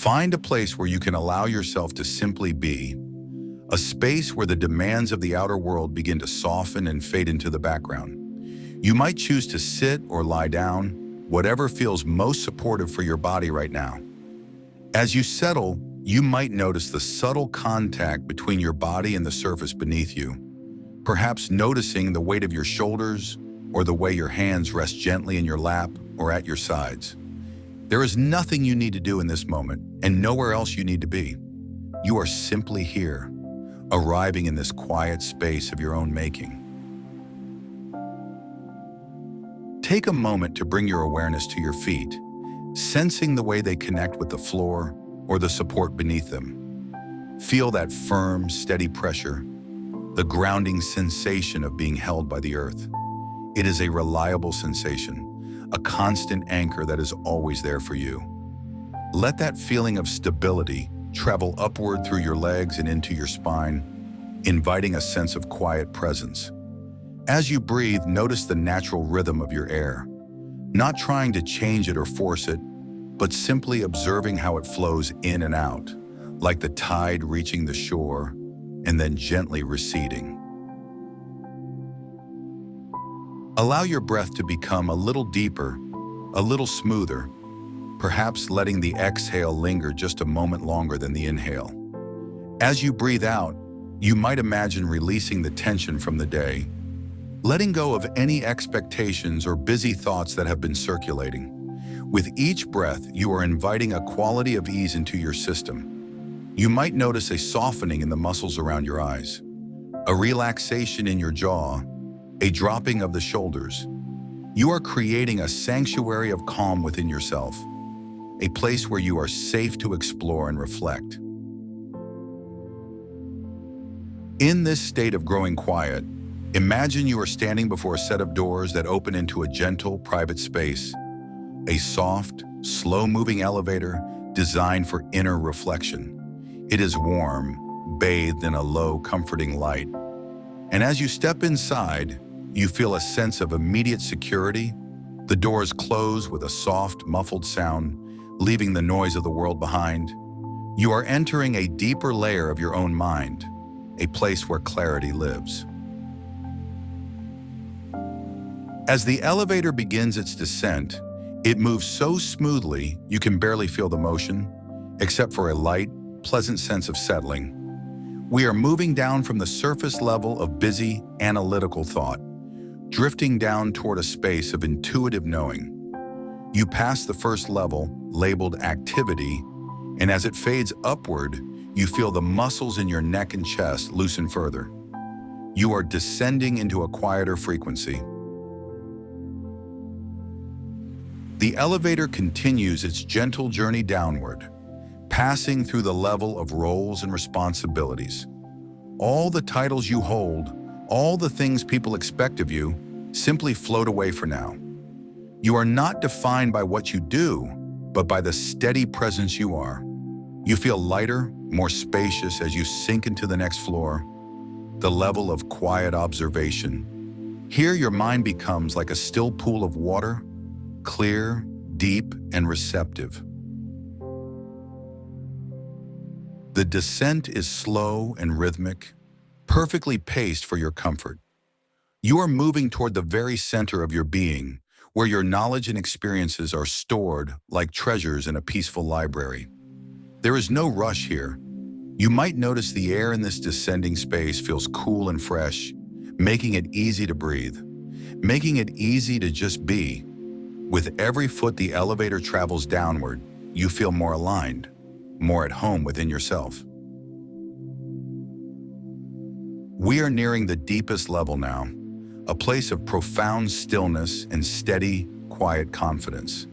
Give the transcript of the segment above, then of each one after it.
Find a place where you can allow yourself to simply be, a space where the demands of the outer world begin to soften and fade into the background. You might choose to sit or lie down, whatever feels most supportive for your body right now. As you settle, you might notice the subtle contact between your body and the surface beneath you, perhaps noticing the weight of your shoulders or the way your hands rest gently in your lap or at your sides. There is nothing you need to do in this moment and nowhere else you need to be. You are simply here, arriving in this quiet space of your own making. Take a moment to bring your awareness to your feet, sensing the way they connect with the floor or the support beneath them. Feel that firm, steady pressure, the grounding sensation of being held by the earth. It is a reliable sensation, a constant anchor that is always there for you. Let that feeling of stability travel upward through your legs and into your spine, inviting a sense of quiet presence. As you breathe, notice the natural rhythm of your air, not trying to change it or force it, but simply observing how it flows in and out, like the tide reaching the shore and then gently receding. Allow your breath to become a little deeper, a little smoother, perhaps letting the exhale linger just a moment longer than the inhale. As you breathe out, you might imagine releasing the tension from the day, letting go of any expectations or busy thoughts that have been circulating. With each breath, you are inviting a quality of ease into your system. You might notice a softening in the muscles around your eyes, a relaxation in your jaw, a dropping of the shoulders. You are creating a sanctuary of calm within yourself, a place where you are safe to explore and reflect. In this state of growing quiet, imagine you are standing before a set of doors that open into a gentle, private space, a soft, slow-moving elevator designed for inner reflection. It is warm, bathed in a low, comforting light. And as you step inside, you feel a sense of immediate security. The doors close with a soft, muffled sound, leaving the noise of the world behind. You are entering a deeper layer of your own mind, a place where clarity lives. As the elevator begins its descent, it moves so smoothly you can barely feel the motion, except for a light, pleasant sense of settling. We are moving down from the surface level of busy, analytical thought, drifting down toward a space of intuitive knowing. You pass the first level, labeled activity, and as it fades upward, you feel the muscles in your neck and chest loosen further. You are descending into a quieter frequency. The elevator continues its gentle journey downward, passing through the level of roles and responsibilities. All the titles you hold, all the things people expect of you, simply float away for now. You are not defined by what you do, but by the steady presence you are. You feel lighter, more spacious as you sink into the next floor, the level of quiet observation. Here your mind becomes like a still pool of water, clear, deep, and receptive. The descent is slow and rhythmic, perfectly paced for your comfort. You are moving toward the very center of your being, where your knowledge and experiences are stored like treasures in a peaceful library. There is no rush here. You might notice the air in this descending space feels cool and fresh, making it easy to breathe, making it easy to just be. With every foot the elevator travels downward, you feel more aligned, more at home within yourself. We are nearing the deepest level now, a place of profound stillness and steady, quiet confidence.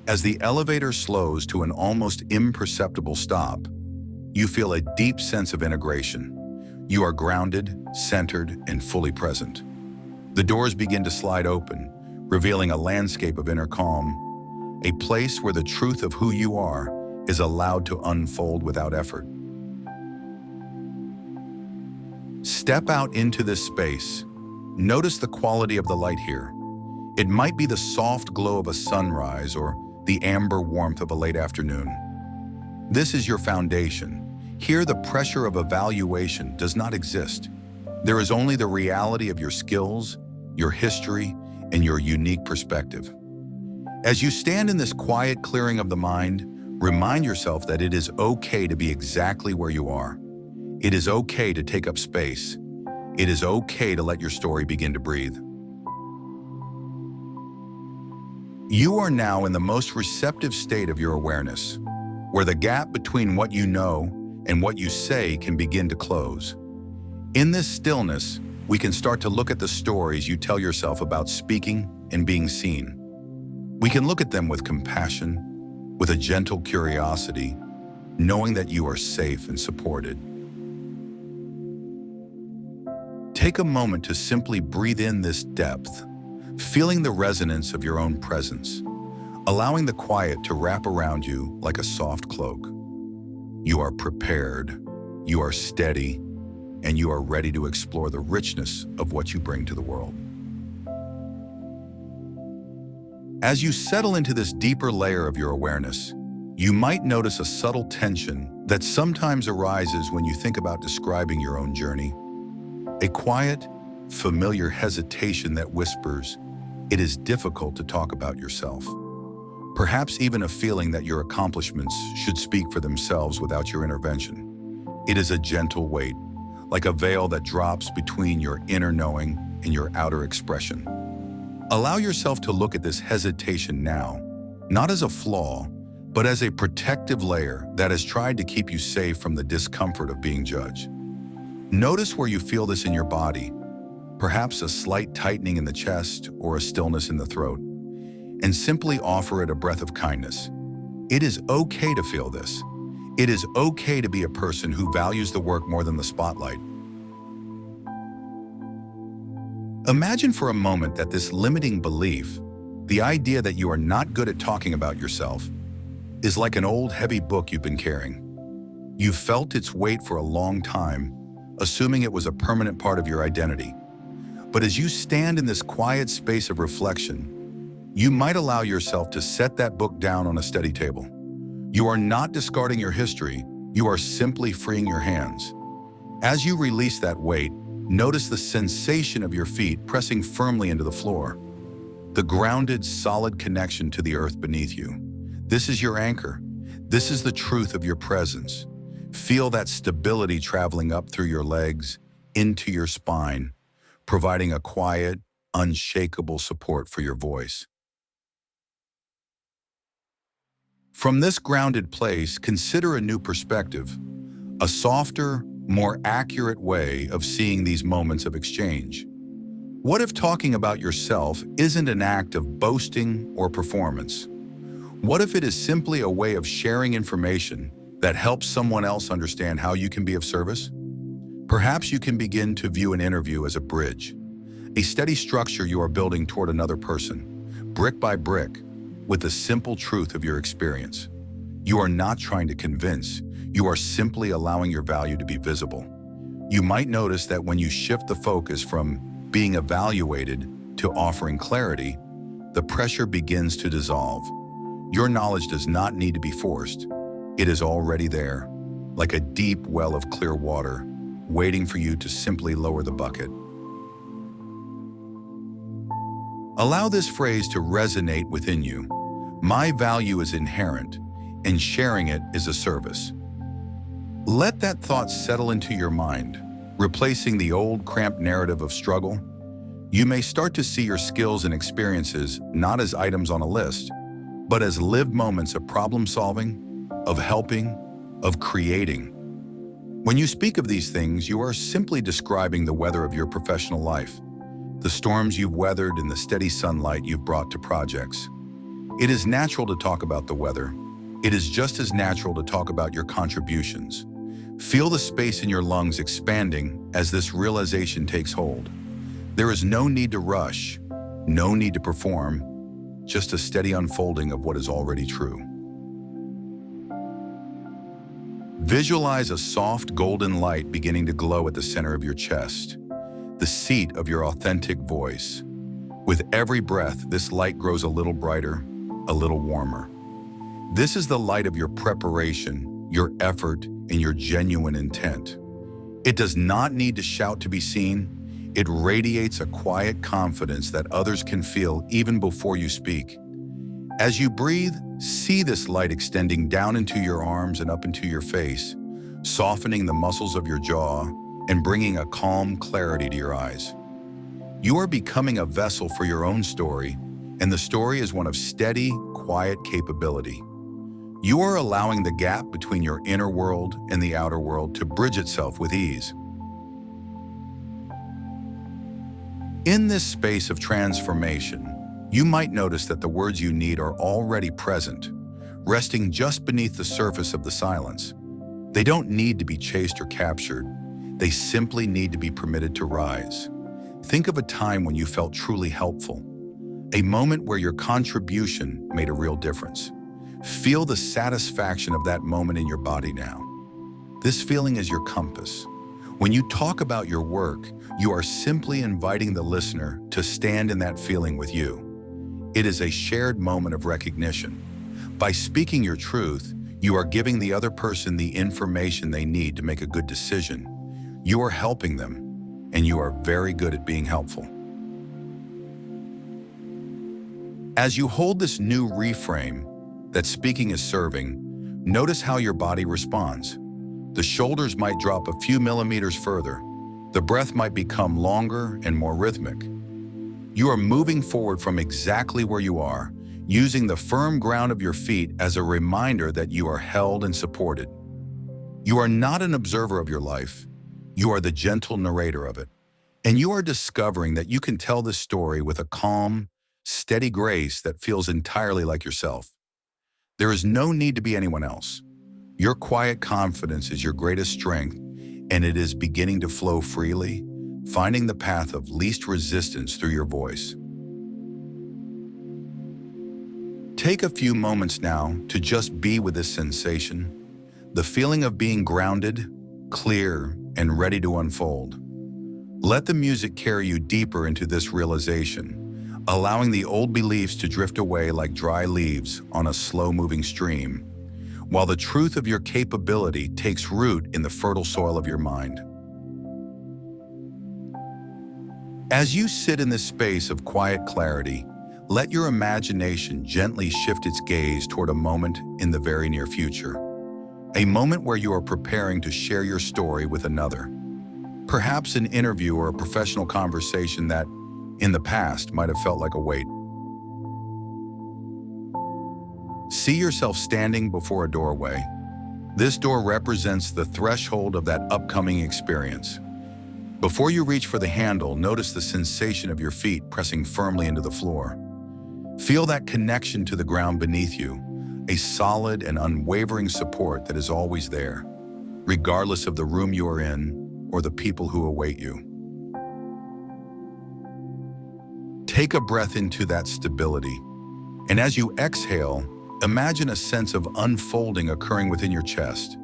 As the elevator slows to an almost imperceptible stop, you feel a deep sense of integration. You are grounded, centered, and fully present. The doors begin to slide open, revealing a landscape of inner calm, a place where the truth of who you are is allowed to unfold without effort. Step out into this space. Notice the quality of the light here. It might be the soft glow of a sunrise or the amber warmth of a late afternoon. This is your foundation. Here, the pressure of evaluation does not exist. There is only the reality of your skills, your history, and your unique perspective. As you stand in this quiet clearing of the mind, remind yourself that it is okay to be exactly where you are. It is okay to take up space. It is okay to let your story begin to breathe. You are now in the most receptive state of your awareness, where the gap between what you know and what you say can begin to close. In this stillness, we can start to look at the stories you tell yourself about speaking and being seen. We can look at them with compassion, with a gentle curiosity, knowing that you are safe and supported. Take a moment to simply breathe in this depth, feeling the resonance of your own presence, allowing the quiet to wrap around you like a soft cloak. You are prepared, you are steady, and you are ready to explore the richness of what you bring to the world. As you settle into this deeper layer of your awareness, you might notice a subtle tension that sometimes arises when you think about describing your own journey. A quiet, familiar hesitation that whispers, it is difficult to talk about yourself. Perhaps even a feeling that your accomplishments should speak for themselves without your intervention. It is a gentle weight, like a veil that drops between your inner knowing and your outer expression. Allow yourself to look at this hesitation now, not as a flaw, but as a protective layer that has tried to keep you safe from the discomfort of being judged. Notice where you feel this in your body, perhaps a slight tightening in the chest or a stillness in the throat, and simply offer it a breath of kindness. It is okay to feel this. It is okay to be a person who values the work more than the spotlight. Imagine for a moment that this limiting belief, the idea that you are not good at talking about yourself, is like an old heavy book you've been carrying. You've felt its weight for a long time, assuming it was a permanent part of your identity. But as you stand in this quiet space of reflection, you might allow yourself to set that book down on a study table. You are not discarding your history, you are simply freeing your hands. As you release that weight, notice the sensation of your feet pressing firmly into the floor. The grounded, solid connection to the earth beneath you. This is your anchor. This is the truth of your presence. Feel that stability traveling up through your legs, into your spine, providing a quiet, unshakable support for your voice. From this grounded place, consider a new perspective, a softer, more accurate way of seeing these moments of exchange. What if talking about yourself isn't an act of boasting or performance? What if it is simply a way of sharing information that helps someone else understand how you can be of service? Perhaps you can begin to view an interview as a bridge, a steady structure you are building toward another person, brick by brick, with the simple truth of your experience. You are not trying to convince, you are simply allowing your value to be visible. You might notice that when you shift the focus from being evaluated to offering clarity, the pressure begins to dissolve. Your knowledge does not need to be forced. It is already there, like a deep well of clear water, waiting for you to simply lower the bucket. Allow this phrase to resonate within you. My value is inherent, and sharing it is a service. Let that thought settle into your mind, replacing the old cramped narrative of struggle. You may start to see your skills and experiences not as items on a list, but as lived moments of problem solving, of helping, of creating. When you speak of these things, you are simply describing the weather of your professional life, the storms you've weathered and the steady sunlight you've brought to projects. It is natural to talk about the weather. It is just as natural to talk about your contributions. Feel the space in your lungs expanding as this realization takes hold. There is no need to rush, no need to perform, just a steady unfolding of what is already true. Visualize a soft golden light beginning to glow at the center of your chest, the seat of your authentic voice. With every breath, this light grows a little brighter, a little warmer. This is the light of your preparation, your effort, and your genuine intent. It does not need to shout to be seen. It radiates a quiet confidence that others can feel even before you speak. As you breathe, see this light extending down into your arms and up into your face, softening the muscles of your jaw and bringing a calm clarity to your eyes. You are becoming a vessel for your own story, and the story is one of steady, quiet capability. You are allowing the gap between your inner world and the outer world to bridge itself with ease. In this space of transformation, you might notice that the words you need are already present, resting just beneath the surface of the silence. They don't need to be chased or captured. They simply need to be permitted to rise. Think of a time when you felt truly helpful, a moment where your contribution made a real difference. Feel the satisfaction of that moment in your body now. This feeling is your compass. When you talk about your work, you are simply inviting the listener to stand in that feeling with you. It is a shared moment of recognition. By speaking your truth, you are giving the other person the information they need to make a good decision. You are helping them, and you are very good at being helpful. As you hold this new reframe that speaking is serving, notice how your body responds. The shoulders might drop a few millimeters further. The breath might become longer and more rhythmic. You are moving forward from exactly where you are, using the firm ground of your feet as a reminder that you are held and supported. You are not an observer of your life. You are the gentle narrator of it. And you are discovering that you can tell this story with a calm, steady grace that feels entirely like yourself. There is no need to be anyone else. Your quiet confidence is your greatest strength, and it is beginning to flow freely, finding the path of least resistance through your voice. Take a few moments now to just be with this sensation, the feeling of being grounded, clear, and ready to unfold. Let the music carry you deeper into this realization, allowing the old beliefs to drift away like dry leaves on a slow-moving stream, while the truth of your capability takes root in the fertile soil of your mind. As you sit in this space of quiet clarity, let your imagination gently shift its gaze toward a moment in the very near future. A moment where you are preparing to share your story with another. Perhaps an interview or a professional conversation that, in the past, might have felt like a weight. See yourself standing before a doorway. This door represents the threshold of that upcoming experience. Before you reach for the handle, notice the sensation of your feet pressing firmly into the floor. Feel that connection to the ground beneath you, a solid and unwavering support that is always there, regardless of the room you are in or the people who await you. Take a breath into that stability, and as you exhale, imagine a sense of unfolding occurring within your chest.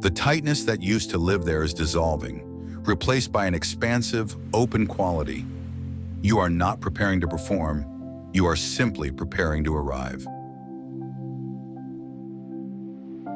The tightness that used to live there is dissolving, replaced by an expansive, open quality. You are not preparing to perform, you are simply preparing to arrive.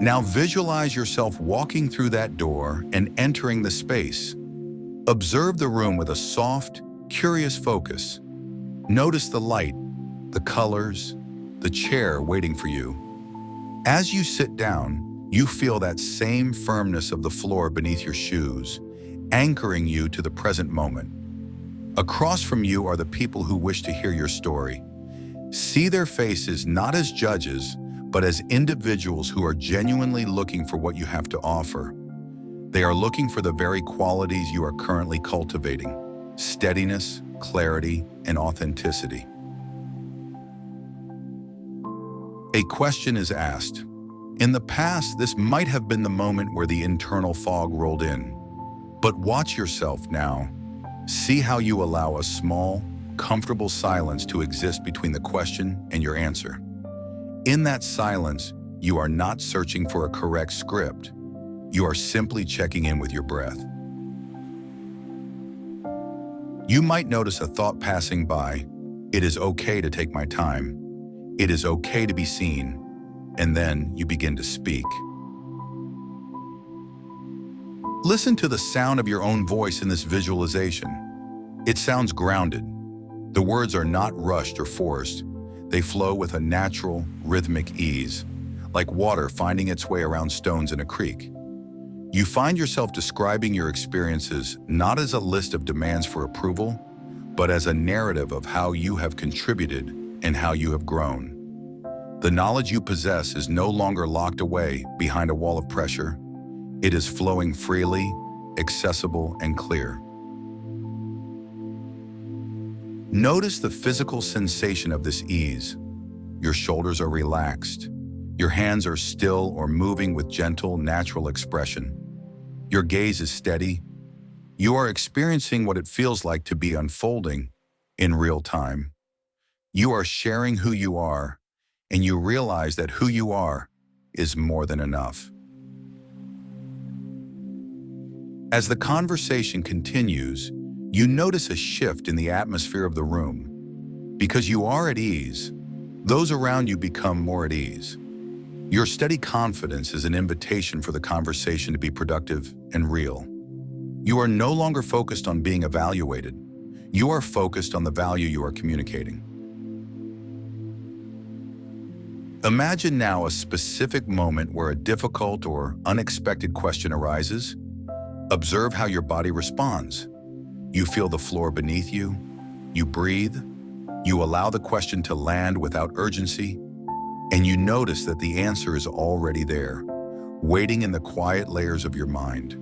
Now visualize yourself walking through that door and entering the space. Observe the room with a soft, curious focus. Notice the light, the colors, the chair waiting for you. As you sit down, you feel that same firmness of the floor beneath your shoes, anchoring you to the present moment. Across from you are the people who wish to hear your story. See their faces not as judges, but as individuals who are genuinely looking for what you have to offer. They are looking for the very qualities you are currently cultivating: steadiness, clarity, and authenticity. A question is asked. In the past, this might have been the moment where the internal fog rolled in. But watch yourself now. See how you allow a small, comfortable silence to exist between the question and your answer. In that silence, you are not searching for a correct script. You are simply checking in with your breath. You might notice a thought passing by. It is okay to take my time. It is okay to be seen. And then you begin to speak. Listen to the sound of your own voice in this visualization. It sounds grounded. The words are not rushed or forced. They flow with a natural, rhythmic ease, like water finding its way around stones in a creek. You find yourself describing your experiences not as a list of demands for approval, but as a narrative of how you have contributed and how you have grown. The knowledge you possess is no longer locked away behind a wall of pressure. It is flowing freely, accessible, and clear. Notice the physical sensation of this ease. Your shoulders are relaxed. Your hands are still or moving with gentle, natural expression. Your gaze is steady. You are experiencing what it feels like to be unfolding in real time. You are sharing who you are, and you realize that who you are is more than enough. As the conversation continues, you notice a shift in the atmosphere of the room. Because you are at ease, those around you become more at ease. Your steady confidence is an invitation for the conversation to be productive and real. You are no longer focused on being evaluated. You are focused on the value you are communicating. Imagine now a specific moment where a difficult or unexpected question arises. Observe how your body responds. You feel the floor beneath you. You breathe. You allow the question to land without urgency. And you notice that the answer is already there, waiting in the quiet layers of your mind.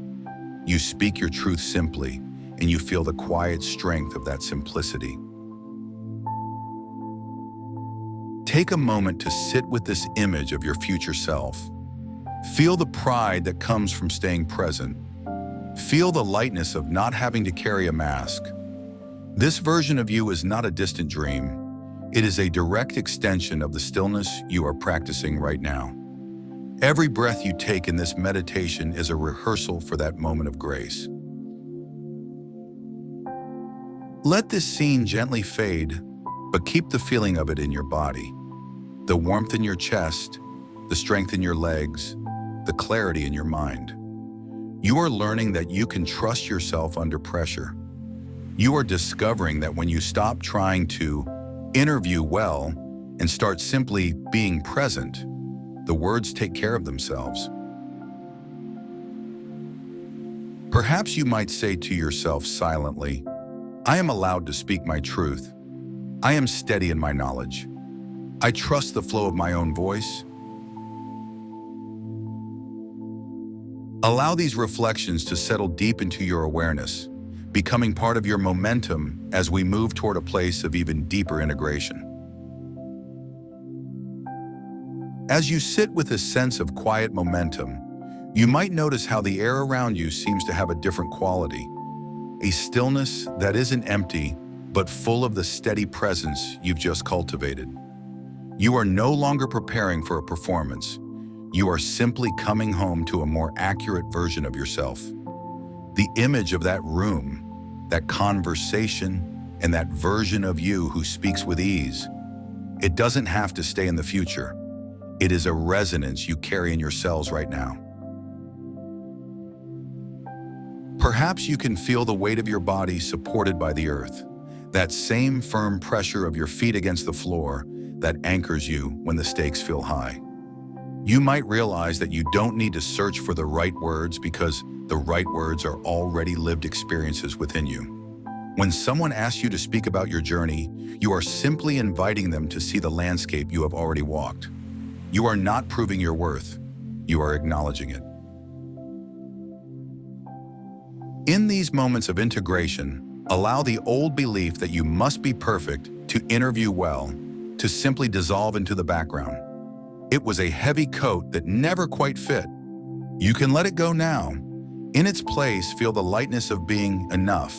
You speak your truth simply, and you feel the quiet strength of that simplicity. Take a moment to sit with this image of your future self. Feel the pride that comes from staying present. Feel the lightness of not having to carry a mask. This version of you is not a distant dream. It is a direct extension of the stillness you are practicing right now. Every breath you take in this meditation is a rehearsal for that moment of grace. Let this scene gently fade, but keep the feeling of it in your body. The warmth in your chest, the strength in your legs, the clarity in your mind. You are learning that you can trust yourself under pressure. You are discovering that when you stop trying to interview well and start simply being present, the words take care of themselves. Perhaps you might say to yourself silently, I am allowed to speak my truth. I am steady in my knowledge. I trust the flow of my own voice. Allow these reflections to settle deep into your awareness, becoming part of your momentum as we move toward a place of even deeper integration. As you sit with a sense of quiet momentum, you might notice how the air around you seems to have a different quality, a stillness that isn't empty, but full of the steady presence you've just cultivated. You are no longer preparing for a performance. You are simply coming home to a more accurate version of yourself. The image of that room, that conversation, and that version of you who speaks with ease, it doesn't have to stay in the future. It is a resonance you carry in your cells right now. Perhaps you can feel the weight of your body supported by the earth, that same firm pressure of your feet against the floor that anchors you when the stakes feel high. You might realize that you don't need to search for the right words because the right words are already lived experiences within you. When someone asks you to speak about your journey, you are simply inviting them to see the landscape you have already walked. You are not proving your worth. You are acknowledging it. In these moments of integration, allow the old belief that you must be perfect to interview well to simply dissolve into the background. It was a heavy coat that never quite fit. You can let it go now. In its place, feel the lightness of being enough.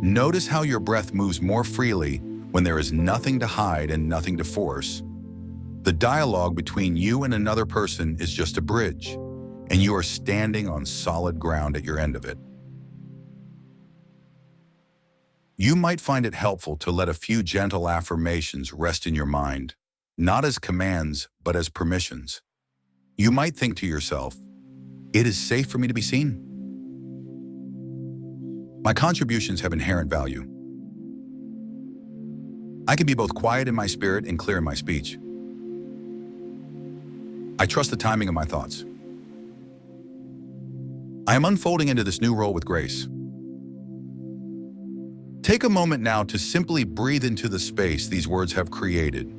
Notice how your breath moves more freely when there is nothing to hide and nothing to force. The dialogue between you and another person is just a bridge, and you are standing on solid ground at your end of it. You might find it helpful to let a few gentle affirmations rest in your mind, not as commands, but as permissions. You might think to yourself, it is safe for me to be seen. My contributions have inherent value. I can be both quiet in my spirit and clear in my speech. I trust the timing of my thoughts. I am unfolding into this new role with grace. Take a moment now to simply breathe into the space these words have created.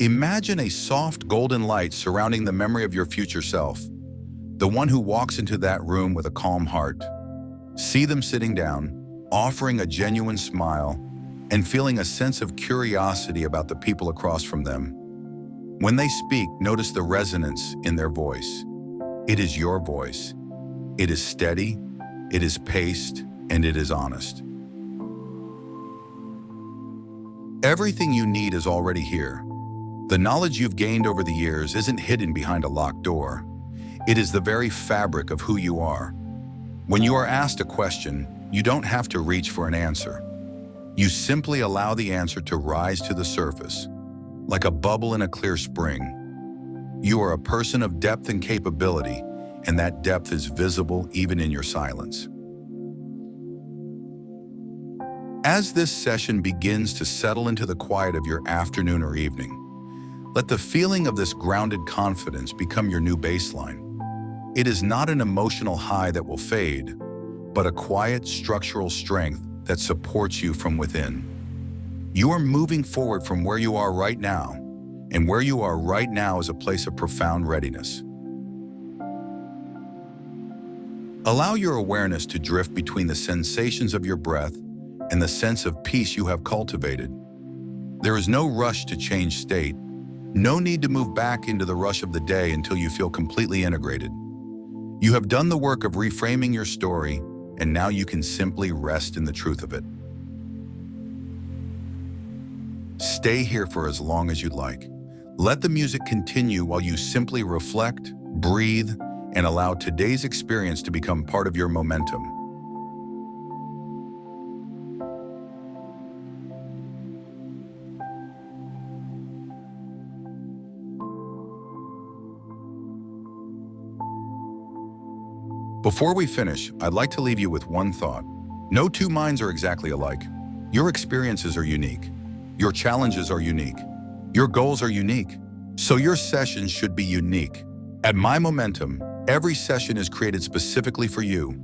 Imagine a soft golden light surrounding the memory of your future self, the one who walks into that room with a calm heart. See them sitting down, offering a genuine smile, and feeling a sense of curiosity about the people across from them. When they speak, notice the resonance in their voice. It is your voice. It is steady, it is paced, and it is honest. Everything you need is already here. The knowledge you've gained over the years isn't hidden behind a locked door. It is the very fabric of who you are. When you are asked a question, you don't have to reach for an answer. You simply allow the answer to rise to the surface, like a bubble in a clear spring. You are a person of depth and capability, and that depth is visible even in your silence. As this session begins to settle into the quiet of your afternoon or evening, let the feeling of this grounded confidence become your new baseline. It is not an emotional high that will fade, but a quiet structural strength that supports you from within. You are moving forward from where you are right now, and where you are right now is a place of profound readiness. Allow your awareness to drift between the sensations of your breath and the sense of peace you have cultivated. There is no rush to change state, no need to move back into the rush of the day until you feel completely integrated. You have done the work of reframing your story, and now you can simply rest in the truth of it. Stay here for as long as you'd like. Let the music continue while you simply reflect, breathe, and allow today's experience to become part of your momentum. Before we finish, I'd like to leave you with one thought. No two minds are exactly alike. Your experiences are unique. Your challenges are unique. Your goals are unique. So your sessions should be unique. At MyMomentum, every session is created specifically for you,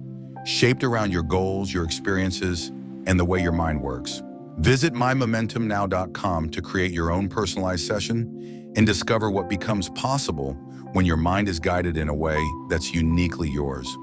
shaped around your goals, your experiences, and the way your mind works. Visit MyMomentumNow.com to create your own personalized session and discover what becomes possible when your mind is guided in a way that's uniquely yours.